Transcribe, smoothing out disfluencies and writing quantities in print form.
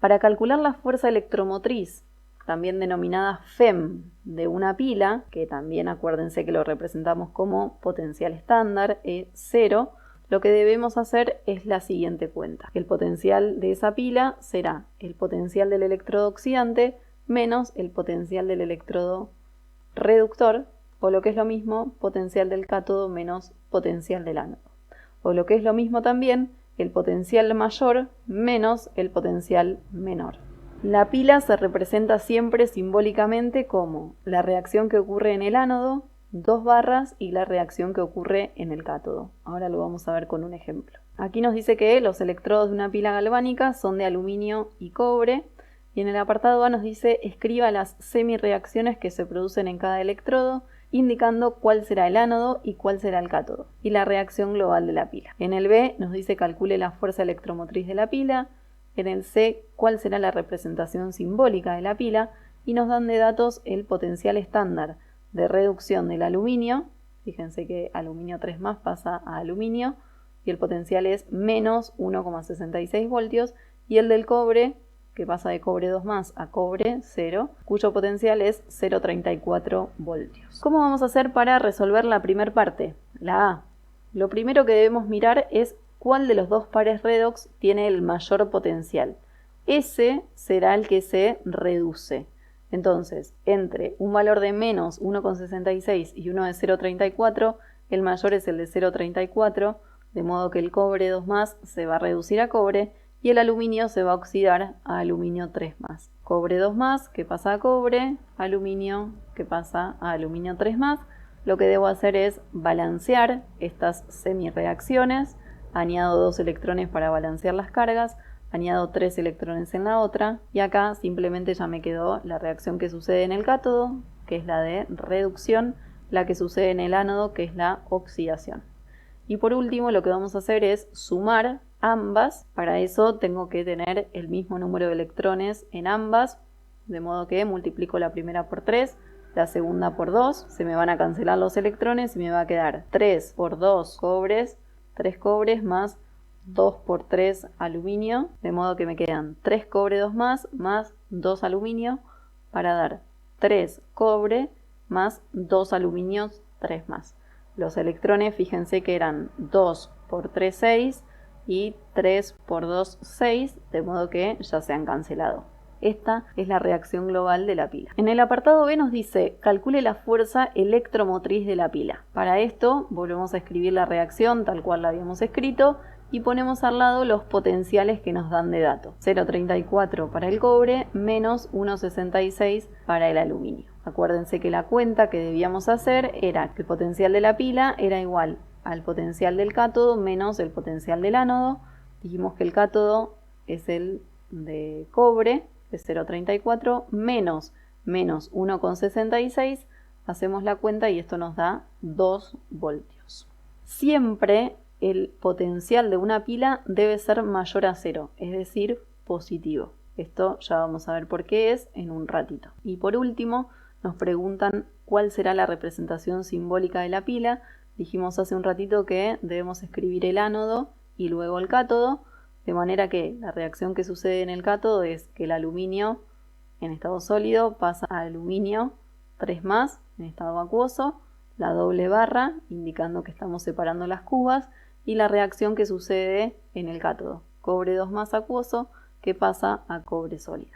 Para calcular la fuerza electromotriz, también denominada FEM, de una pila, que también acuérdense que lo representamos como potencial estándar, E0, lo que debemos hacer es la siguiente cuenta. El potencial de esa pila será el potencial del electrodo oxidante menos el potencial del electrodo reductor, o lo que es lo mismo, potencial del cátodo menos potencial del ánodo. O lo que es lo mismo también, el potencial mayor menos el potencial menor. La pila se representa siempre simbólicamente como la reacción que ocurre en el ánodo, 2 barras, y la reacción que ocurre en el cátodo. Ahora lo vamos a ver con un ejemplo. Aquí nos dice que los electrodos de una pila galvánica son de aluminio y cobre, y en el apartado A nos dice escriba las semireacciones que se producen en cada electrodo, indicando cuál será el ánodo y cuál será el cátodo, y la reacción global de la pila. En el B nos dice calcule la fuerza electromotriz de la pila. En el C, cuál será la representación simbólica de la pila, y nos dan de datos el potencial estándar de reducción del aluminio. Fíjense que aluminio 3 más pasa a aluminio, y el potencial es menos 1,66 voltios, y el del cobre, que pasa de cobre 2 más a cobre 0, cuyo potencial es 0,34 voltios. ¿Cómo vamos a hacer para resolver la primera parte? La A. Lo primero que debemos mirar es cuál de los dos pares redox tiene el mayor potencial. Ese será el que se reduce. Entonces, entre un valor de menos 1,66 y uno de 0,34, el mayor es el de 0,34, de modo que el cobre 2 más se va a reducir a cobre y el aluminio se va a oxidar a aluminio 3 más. Cobre 2 más que pasa a cobre, aluminio que pasa a aluminio 3 más. Lo que debo hacer es balancear estas semireacciones. Añado 2 electrones para balancear las cargas, añado 3 electrones en la otra, y acá simplemente ya me quedó la reacción que sucede en el cátodo, que es la de reducción, la que sucede en el ánodo, que es la oxidación. Y por último lo que vamos a hacer es sumar ambas. Para eso tengo que tener el mismo número de electrones en ambas, de modo que multiplico la primera por 3, la segunda por 2, se me van a cancelar los electrones y me va a quedar 3 por 2 cobres, 3 cobres más 2 por 3 aluminio, de modo que me quedan 3 cobre 2 más 2 aluminio, para dar 3 cobre más 2 aluminios 3 más. Los electrones, fíjense que eran 2 por 3, 6 y 3 por 2, 6, de modo que ya se han cancelado. Esta es la reacción global de la pila. En el apartado B nos dice, calcule la fuerza electromotriz de la pila. Para esto volvemos a escribir la reacción tal cual la habíamos escrito y ponemos al lado los potenciales que nos dan de dato. 0,34 para el cobre menos 1,66 para el aluminio. Acuérdense que la cuenta que debíamos hacer era que el potencial de la pila era igual al potencial del cátodo menos el potencial del ánodo. Dijimos que el cátodo es el de cobre, de 0,34 menos 1,66, hacemos la cuenta y esto nos da 2 voltios. Siempre el potencial de una pila debe ser mayor a 0, es decir, positivo. Esto ya vamos a ver por qué es en un ratito. Y por último, nos preguntan cuál será la representación simbólica de la pila. Dijimos hace un ratito que debemos escribir el ánodo y luego el cátodo, de manera que la reacción que sucede en el cátodo es que el aluminio en estado sólido pasa a aluminio 3 más en estado acuoso, la doble barra indicando que estamos separando las cubas, y la reacción que sucede en el cátodo, cobre 2 más acuoso que pasa a cobre sólido.